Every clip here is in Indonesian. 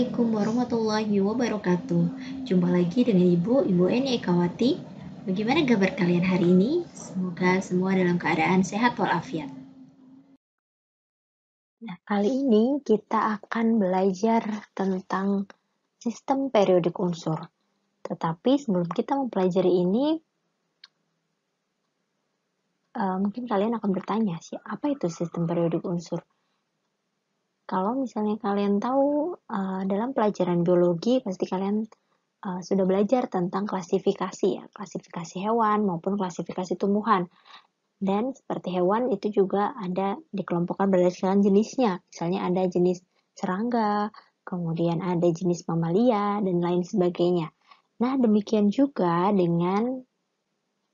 Assalamualaikum warahmatullahi wabarakatuh. Jumpa lagi dengan Ibu Eni Ekawati. Bagaimana kabar kalian hari ini? Semoga semua dalam keadaan sehat walafiat. Nah, kali ini kita akan belajar tentang sistem periodik unsur. Tetapi sebelum kita mempelajari ini, mungkin kalian akan bertanya, sih, apa itu sistem periodik unsur? Kalau misalnya kalian tahu dalam pelajaran biologi, pasti kalian sudah belajar tentang klasifikasi ya, klasifikasi hewan maupun klasifikasi tumbuhan. Dan seperti hewan itu juga ada dikelompokkan berdasarkan jenisnya. Misalnya ada jenis serangga, kemudian ada jenis mamalia, dan lain sebagainya. Nah, demikian juga dengan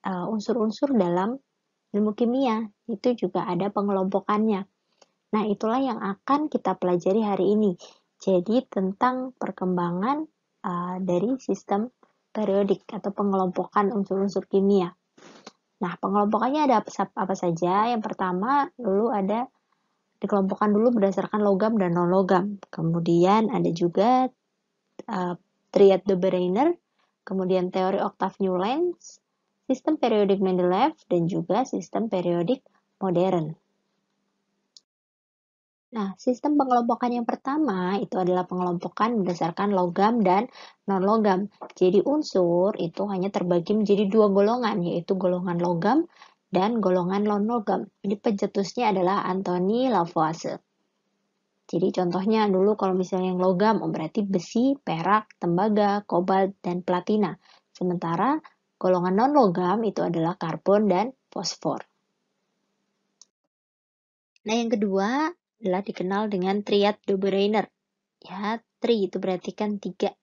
unsur-unsur dalam ilmu kimia. Itu juga ada pengelompokannya. Nah, itulah yang akan kita pelajari hari ini. Jadi, tentang perkembangan dari sistem periodik atau pengelompokan unsur-unsur kimia. Nah, pengelompokannya ada apa saja? Yang pertama, dulu ada dikelompokkan dulu berdasarkan logam dan non-logam. Kemudian ada juga triad de Bruiner, kemudian teori Octave Newlands, sistem periodik Mendeleev, dan juga sistem periodik modern. Nah, sistem pengelompokan yang pertama itu adalah pengelompokan berdasarkan logam dan non-logam. Jadi unsur itu hanya terbagi menjadi dua golongan, yaitu golongan logam dan golongan non-logam. Jadi pencetusnya adalah Anthony Lavoisier. Jadi contohnya dulu kalau misalnya yang logam, berarti besi, perak, tembaga, kobalt, dan platina. Sementara golongan non-logam itu adalah karbon dan fosfor. Nah, yang kedua adalah dikenal dengan triad de Bruiner. Ya, tri itu berarti kan 3.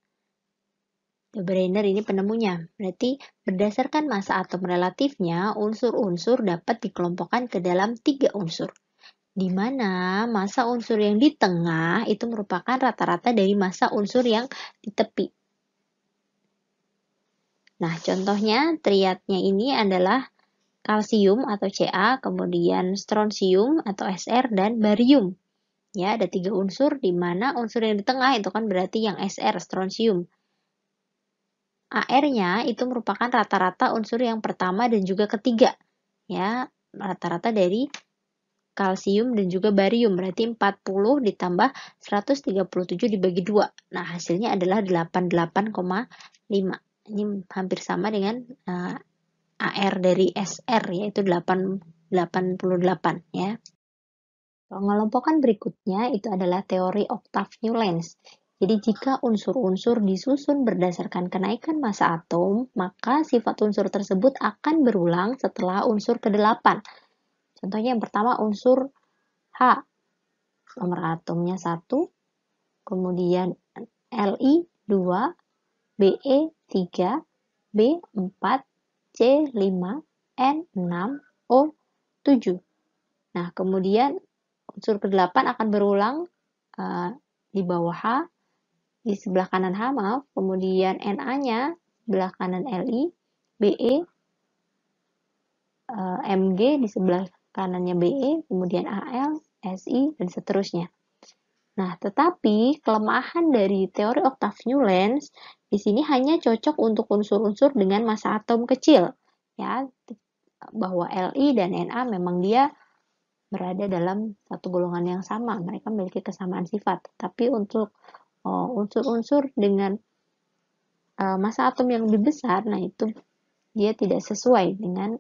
De Bruiner ini penemunya. Berarti berdasarkan massa atom relatifnya, unsur-unsur dapat dikelompokkan ke dalam 3 unsur. Di mana massa unsur yang di tengah itu merupakan rata-rata dari massa unsur yang di tepi. Nah, contohnya triadnya ini adalah kalsium atau Ca, kemudian strontium atau Sr, dan barium. Ya, ada 3 unsur di mana unsur yang di tengah itu kan berarti yang Sr, strontium. Ar-nya itu merupakan rata-rata unsur yang pertama dan juga ketiga. Ya, rata-rata dari kalsium dan juga barium, berarti 40 ditambah 137 dibagi 2. Nah, hasilnya adalah 88,5. Ini hampir sama dengan Ar dari Sr, yaitu 88 ya. Pengelompokan berikutnya itu adalah teori Octave Newlands. Jadi jika unsur-unsur disusun berdasarkan kenaikan massa atom, maka sifat unsur tersebut akan berulang setelah unsur ke-8. Contohnya yang pertama unsur H, nomor atomnya 1, kemudian Li 2, Be 3, B 4, C 5, N 6, O 7. Nah, kemudian unsur ke-8 akan berulang di bawah H, di sebelah kanan H, maaf, kemudian Na-nya sebelah kanan Li, Be, Mg di sebelah kanannya Be, kemudian Al, Si, dan seterusnya. Nah, tetapi kelemahan dari teori Octave Newlands di sini hanya cocok untuk unsur-unsur dengan massa atom kecil, ya, bahwa Li dan Na memang dia berada dalam satu golongan yang sama, mereka memiliki kesamaan sifat. Tapi untuk unsur-unsur dengan massa atom yang lebih besar, nah itu dia tidak sesuai dengan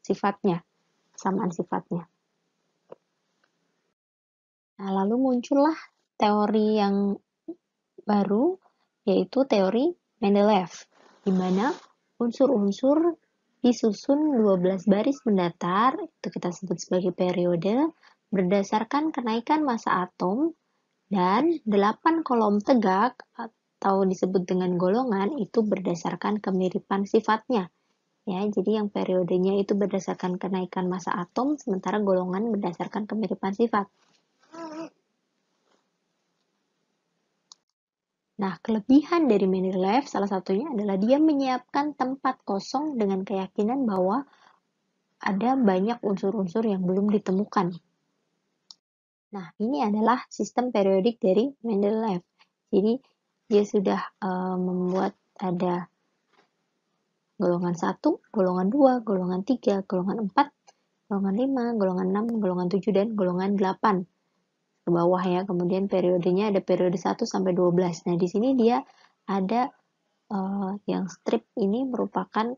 sifatnya, kesamaan sifatnya. Nah, lalu muncullah teori yang baru, yaitu teori Mendeleev, di mana unsur-unsur disusun 12 baris mendatar, itu kita sebut sebagai periode, berdasarkan kenaikan massa atom, dan 8 kolom tegak atau disebut dengan golongan itu berdasarkan kemiripan sifatnya. Ya, jadi yang periodenya itu berdasarkan kenaikan massa atom, sementara golongan berdasarkan kemiripan sifat. Nah, kelebihan dari Mendeleev salah satunya adalah dia menyiapkan tempat kosong dengan keyakinan bahwa ada banyak unsur-unsur yang belum ditemukan. Nah, ini adalah sistem periodik dari Mendeleev. Jadi, dia sudah membuat ada golongan 1, golongan 2, golongan 3, golongan 4, golongan 5, golongan 6, golongan 7, dan golongan 8. Ke bawah ya, kemudian periodenya ada periode 1 sampai 12. Nah, di sini dia ada yang strip ini merupakan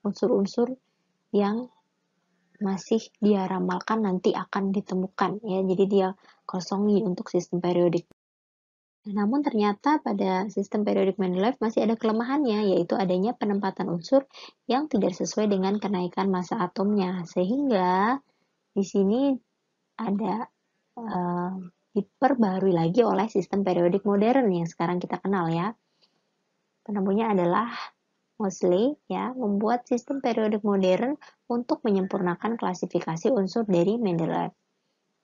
unsur-unsur yang masih dia ramalkan nanti akan ditemukan ya. Jadi dia kosongi untuk sistem periodik. Namun ternyata pada sistem periodik Mendeleev masih ada kelemahannya, yaitu adanya penempatan unsur yang tidak sesuai dengan kenaikan massa atomnya. Sehingga di sini ada diperbarui lagi oleh sistem periodik modern yang sekarang kita kenal ya. Penemunya adalah Moseley ya, membuat sistem periodik modern untuk menyempurnakan klasifikasi unsur dari Mendeleev.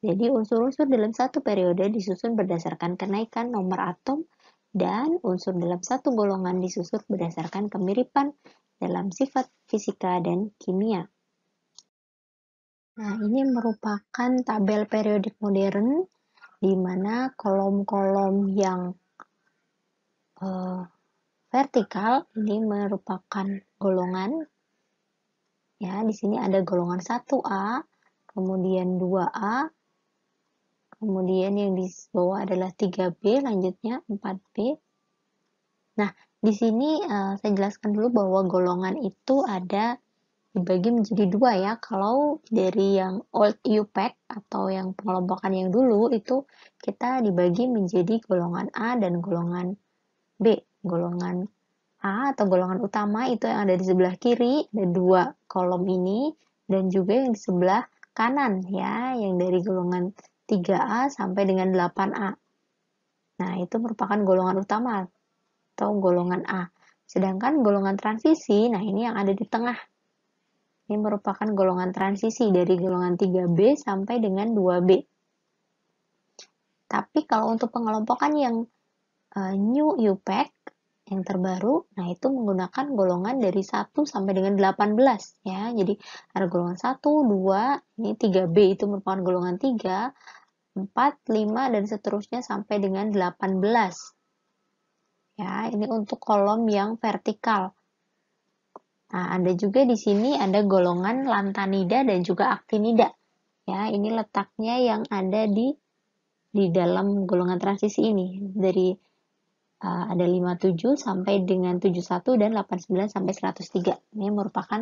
Jadi unsur-unsur dalam satu periode disusun berdasarkan kenaikan nomor atom dan unsur dalam satu golongan disusun berdasarkan kemiripan dalam sifat fisika dan kimia. Nah, ini merupakan tabel periodik modern di mana kolom-kolom yang vertikal ini merupakan golongan. Ya, di sini ada golongan 1A, kemudian 2A, kemudian yang di bawah adalah 3B, lanjutnya 4B. Nah, di sini saya jelaskan dulu bahwa golongan itu ada dibagi menjadi dua ya. Kalau dari yang old UPAC atau yang pengelompokan yang dulu itu kita dibagi menjadi golongan A dan golongan B. Golongan A atau golongan utama itu yang ada di sebelah kiri, ada dua kolom ini, dan juga yang di sebelah kanan ya, yang dari golongan 3A sampai dengan 8A. Nah, itu merupakan golongan utama atau golongan A. Sedangkan golongan transisi, nah ini yang ada di tengah. Ini merupakan golongan transisi dari golongan 3B sampai dengan 2B. Tapi kalau untuk pengelompokan yang new UPAC, yang terbaru, nah itu menggunakan golongan dari 1 sampai dengan 18 ya. Jadi ada golongan 1, 2, ini 3B itu merupakan golongan 3, 4, 5 dan seterusnya sampai dengan 18. Ya, ini untuk kolom yang vertikal. Nah, ada juga di sini ada golongan lantanida dan juga actinida. Ya, ini letaknya yang ada di dalam golongan transisi ini dari ada 57 sampai dengan 71 dan 89 sampai 103. Ini merupakan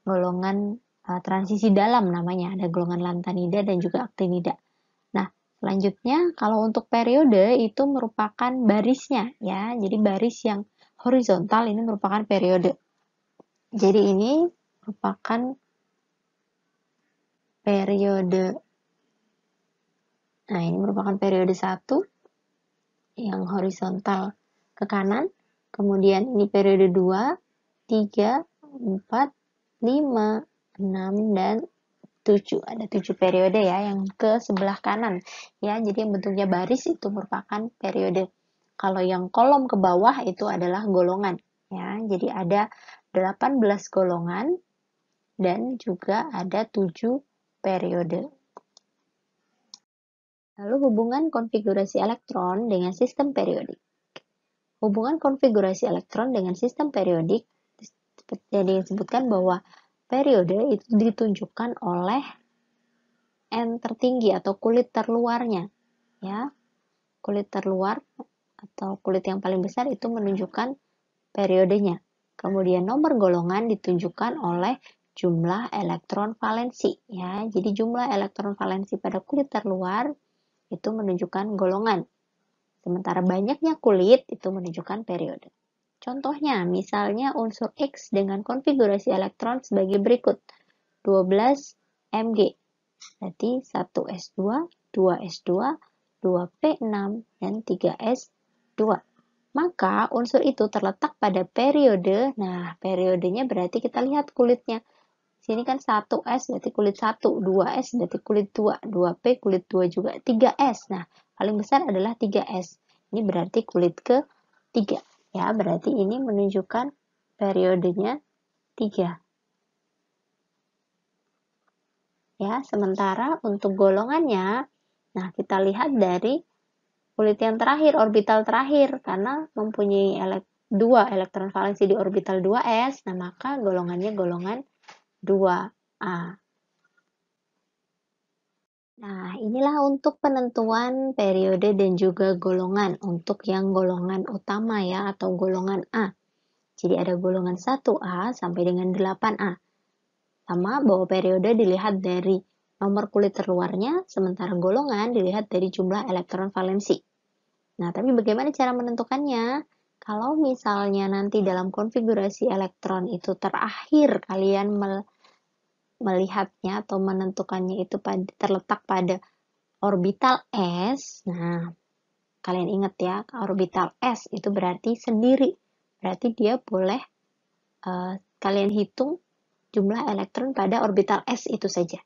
golongan transisi dalam namanya. Ada golongan lantanida dan juga actinida. Nah, selanjutnya kalau untuk periode itu merupakan barisnya ya. Jadi baris yang horizontal ini merupakan periode. Jadi ini merupakan periode. Nah, ini merupakan periode 1 yang horizontal ke kanan. Kemudian ini periode 2, 3, 4, 5, 6, dan 7. Ada 7 periode ya yang ke sebelah kanan. Ya, jadi yang bentuknya baris itu merupakan periode. Kalau yang kolom ke bawah itu adalah golongan. Ya, jadi ada 18 golongan dan juga ada 7 periode. Lalu hubungan konfigurasi elektron dengan sistem periodik. Hubungan konfigurasi elektron dengan sistem periodik jadi disebutkan bahwa periode itu ditunjukkan oleh N tertinggi atau kulit terluarnya. Ya, kulit terluar atau kulit yang paling besar itu menunjukkan periodenya. Kemudian nomor golongan ditunjukkan oleh jumlah elektron valensi. Ya, jadi jumlah elektron valensi pada kulit terluar itu menunjukkan golongan. Sementara banyaknya kulit itu menunjukkan periode. Contohnya, misalnya unsur X dengan konfigurasi elektron sebagai berikut. 12 Mg, berarti 1s2, 2s2, 2p6, dan 3s2. Maka unsur itu terletak pada periode. Nah, periodenya berarti kita lihat kulitnya. Sini kan 1S berarti kulit 1, 2S berarti kulit 2, 2P kulit 2 juga, 3S. Nah, paling besar adalah 3S. Ini berarti kulit ke-3. Ya, berarti ini menunjukkan periodenya 3. Ya, sementara untuk golongannya, nah kita lihat dari kulit yang terakhir, orbital terakhir, karena mempunyai 2 elektron valensi di orbital 2s, nah maka golongannya golongan 2a. Nah, inilah untuk penentuan periode dan juga golongan untuk yang golongan utama ya, atau golongan A. Jadi ada golongan 1A sampai dengan 8A. Sama bahwa periode dilihat dari nomor kulit terluarnya, sementara golongan dilihat dari jumlah elektron valensi. Nah, tapi bagaimana cara menentukannya? Kalau misalnya nanti dalam konfigurasi elektron itu terakhir kalian melihatnya atau menentukannya itu terletak pada orbital S, nah kalian ingat ya, orbital S itu berarti sendiri. Berarti dia boleh kalian hitung jumlah elektron pada orbital S itu saja.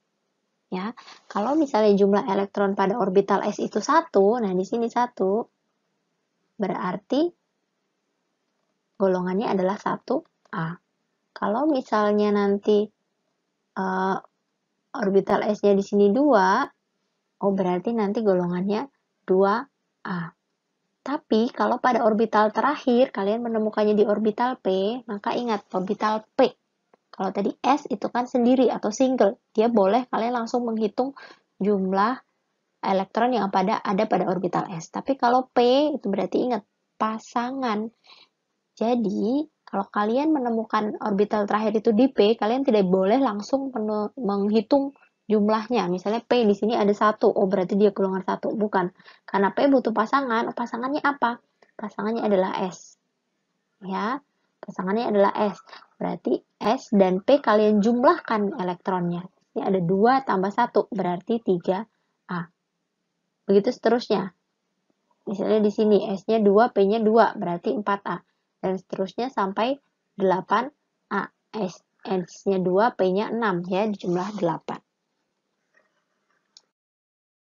Ya, kalau misalnya jumlah elektron pada orbital S itu 1, nah di sini 1, berarti golongannya adalah 1A. Kalau misalnya nanti orbital S-nya di sini 2, oh berarti nanti golongannya 2A. Tapi kalau pada orbital terakhir kalian menemukannya di orbital P, maka ingat orbital P. Kalau tadi S itu kan sendiri atau single, dia boleh kalian langsung menghitung jumlah elektron yang ada pada orbital S. Tapi kalau P itu berarti ingat pasangan. Jadi kalau kalian menemukan orbital terakhir itu di P, kalian tidak boleh langsung menghitung jumlahnya. Misalnya P di sini ada 1, oh berarti dia golongan 1. Bukan. Karena P butuh pasangan, pasangannya apa? Pasangannya adalah S. Ya, pasangannya adalah S. Berarti S dan P kalian jumlahkan elektronnya. Ini ada 2 tambah 1, berarti 3A. Begitu seterusnya. Misalnya di sini S-nya 2, P-nya 2, berarti 4A. Dan seterusnya sampai 8A. S-nya 2, P-nya 6, ya, di jumlah 8.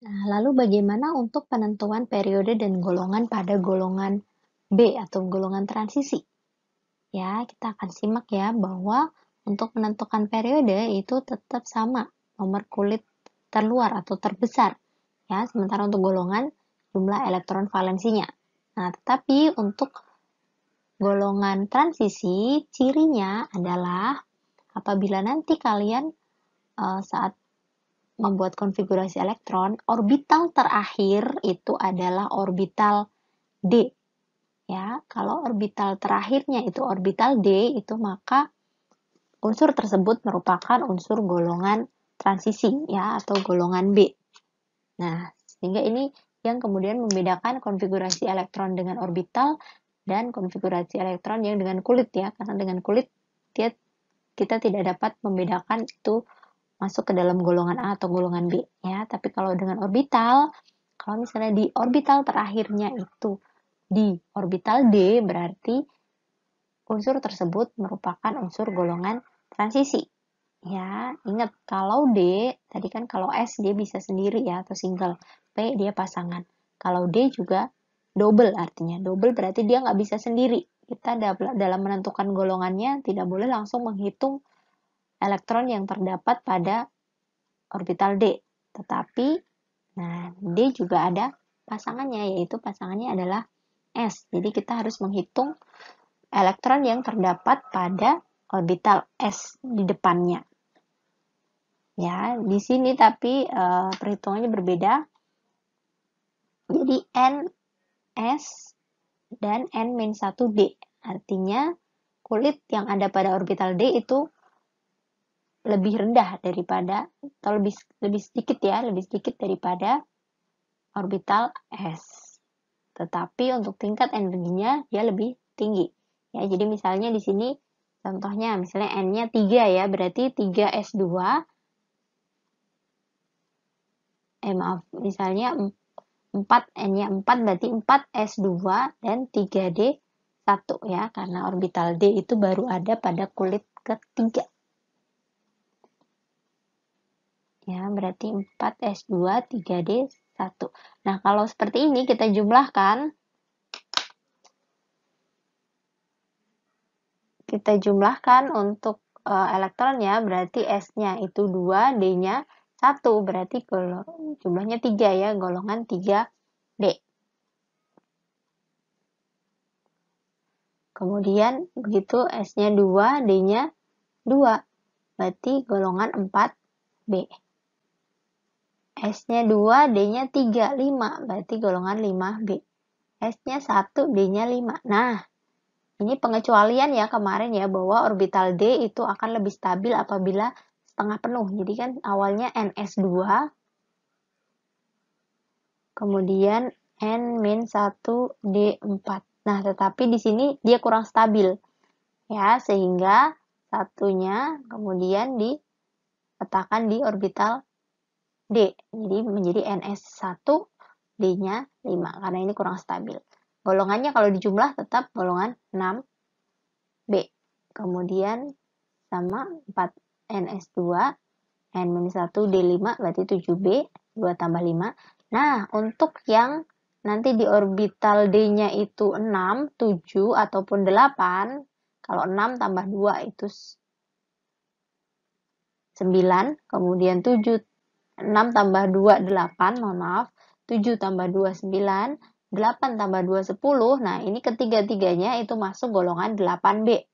Nah, lalu bagaimana untuk penentuan periode dan golongan pada golongan B atau golongan transisi? Ya, kita akan simak ya bahwa untuk menentukan periode itu tetap sama, nomor kulit terluar atau terbesar. Ya, sementara untuk golongan jumlah elektron valensinya. Nah, tetapi untuk golongan transisi, cirinya adalah apabila nanti kalian saat membuat konfigurasi elektron, orbital terakhir itu adalah orbital D. Ya, kalau orbital terakhirnya itu orbital D, itu maka unsur tersebut merupakan unsur golongan transisi ya atau golongan B. Nah, sehingga ini yang kemudian membedakan konfigurasi elektron dengan orbital dan konfigurasi elektron yang dengan kulit ya, karena dengan kulit kita tidak dapat membedakan itu masuk ke dalam golongan A atau golongan B ya. Tapi kalau dengan orbital, kalau misalnya di orbital terakhirnya itu di orbital D, berarti unsur tersebut merupakan unsur golongan transisi. Ya, ingat kalau D, tadi kan kalau S dia bisa sendiri ya atau single, P dia pasangan. Kalau D juga double artinya. Double berarti dia nggak bisa sendiri. Kita dalam menentukan golongannya tidak boleh langsung menghitung elektron yang terdapat pada orbital D. Tetapi, nah D juga ada pasangannya, yaitu pasangannya adalah S. Jadi kita harus menghitung elektron yang terdapat pada orbital S di depannya. Ya, di sini tapi perhitungannya berbeda. Jadi N, S, dan N-1D. Artinya kulit yang ada pada orbital D itu lebih rendah daripada, atau lebih sedikit ya, lebih sedikit daripada orbital S. Tetapi untuk tingkat energinya dia lebih tinggi. Ya, jadi misalnya di sini contohnya misalnya N-nya 3 ya, berarti 3S2. Misalnya 4 N-nya 4 berarti 4S2 dan 3D1 ya, karena orbital D itu baru ada pada kulit ketiga. Ya, berarti 4S2 3D1. Nah, kalau seperti ini kita jumlahkan untuk elektronnya, berarti S-nya itu 2, D-nya 1, berarti jumlahnya 3 ya, golongan 3D. Kemudian begitu S-nya 2, D-nya 2, berarti golongan 4B. S-nya 2, D-nya 3, 5, berarti golongan 5B. S-nya 1, D-nya 5. Nah, ini pengecualian ya kemarin ya, bahwa orbital D itu akan lebih stabil apabila setengah penuh. Jadi kan awalnya NS2, kemudian N-1D4. Nah, tetapi di sini dia kurang stabil. Ya, sehingga satunya kemudian diletakkan di orbital D. Jadi menjadi NS1, D-nya 5, karena ini kurang stabil. Golongannya kalau dijumlah tetap golongan 6B. Kemudian sama 4NS2, N-1D5, berarti 7B, 2 tambah 5. Nah, untuk yang nanti di orbital D-nya itu 6, 7, ataupun 8, kalau 6 tambah 2 itu 9, kemudian 7, 6 tambah 2, 8, mohon maaf, 7 tambah 2, 9, 8 tambah 2, 10, nah ini ketiga-tiganya itu masuk golongan 8B.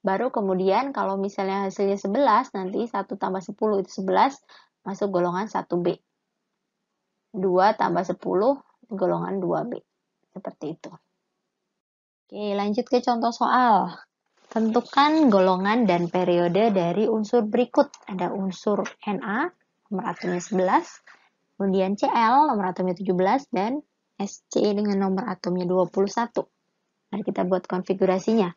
Baru kemudian kalau misalnya hasilnya 11, nanti 1 tambah 10 itu 11, masuk golongan 1B. 2 tambah 10, golongan 2B. Seperti itu. Oke, lanjut ke contoh soal. Tentukan golongan dan periode dari unsur berikut. Ada unsur Na, nomor atomnya 11, kemudian Cl, nomor atomnya 17, dan Sc dengan nomor atomnya 21. Mari kita buat konfigurasinya.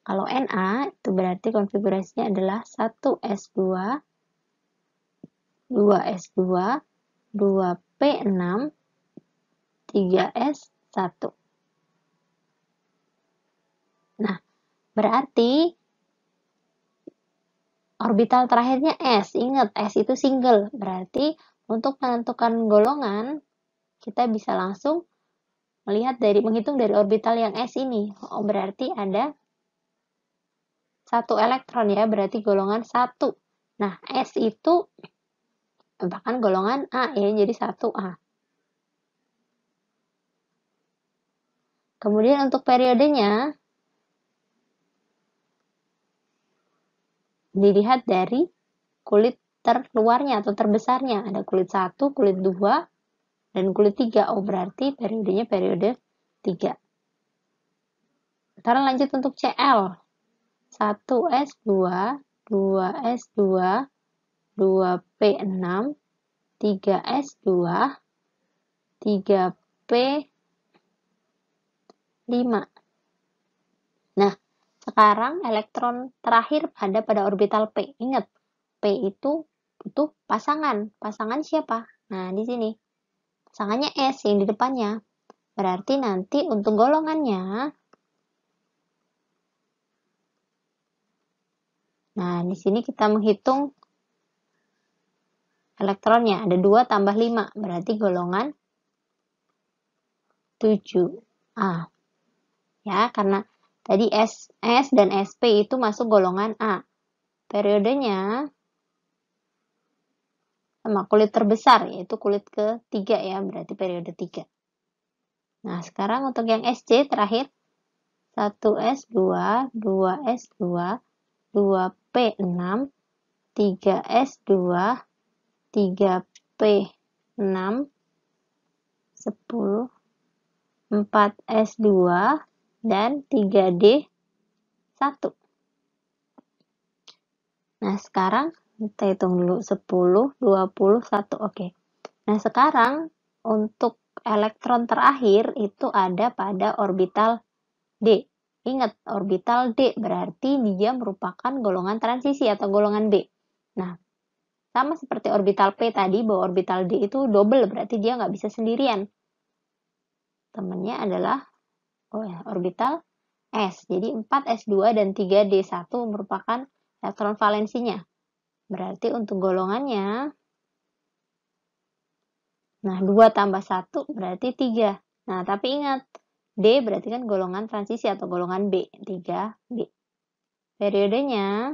Kalau Na, itu berarti konfigurasinya adalah 1S2, 2S2, 2P6, 3S1. Nah, berarti orbital terakhirnya S. Ingat, S itu single. Berarti untuk menentukan golongan, kita bisa langsung menghitung dari orbital yang S ini. Oh, berarti ada 1 elektron ya, berarti golongan 1. Nah, S itu bahkan golongan A ya, jadi 1A. Kemudian untuk periodenya, dilihat dari kulit terluarnya atau terbesarnya. Ada kulit 1, kulit 2, dan kulit 3. Oh, berarti periodenya periode 3. Sekarang lanjut untuk Cl. 1S2, 2S2, 2P6, 3S2, 3P5. Nah, sekarang elektron terakhir ada pada orbital P. Ingat, P itu butuh pasangan. Pasangan siapa? Nah, di sini. Pasangannya S yang di depannya. Berarti nanti untuk golongannya, nah, di sini kita menghitung elektronnya. Ada 2 tambah 5, berarti golongan 7A. Ya, karena tadi S dan SP itu masuk golongan A. Periodenya sama kulit terbesar, yaitu kulit ketiga ya, berarti periode 3. Nah, sekarang untuk yang SC terakhir, 1S2, 2S2, 2P6, 3S2, 3P6, 10, 4S2, dan 3D1. Nah, sekarang kita hitung dulu 10, 20, 1. Oke. Nah, sekarang untuk elektron terakhir itu ada pada orbital D. Ingat, orbital D berarti dia merupakan golongan transisi atau golongan B. Nah, sama seperti orbital P tadi, bahwa orbital D itu double, berarti dia nggak bisa sendirian. Temannya adalah orbital S. Jadi 4S2 dan 3D1 merupakan elektron valensinya. Berarti untuk golongannya, nah 2 tambah 1 berarti 3. Nah, tapi ingat, D berarti kan golongan transisi atau golongan B, 3B. Periodenya,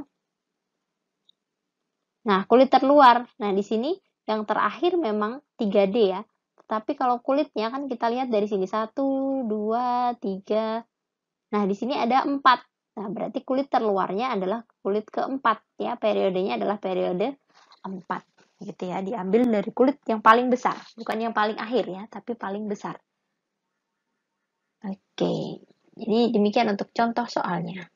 nah kulit terluar. Nah, di sini yang terakhir memang 3D ya. Tapi kalau kulitnya kan kita lihat dari sini 1, 2, 3. Nah, di sini ada 4. Nah, berarti kulit terluarnya adalah kulit keempat ya. Periodenya adalah periode 4 gitu ya. Diambil dari kulit yang paling besar, bukan yang paling akhir ya, tapi paling besar. Oke. Jadi demikian untuk contoh soalnya.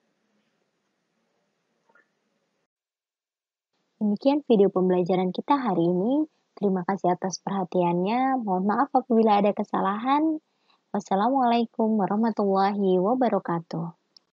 Demikian video pembelajaran kita hari ini. Terima kasih atas perhatiannya. Mohon maaf apabila ada kesalahan. Wassalamualaikum warahmatullahi wabarakatuh.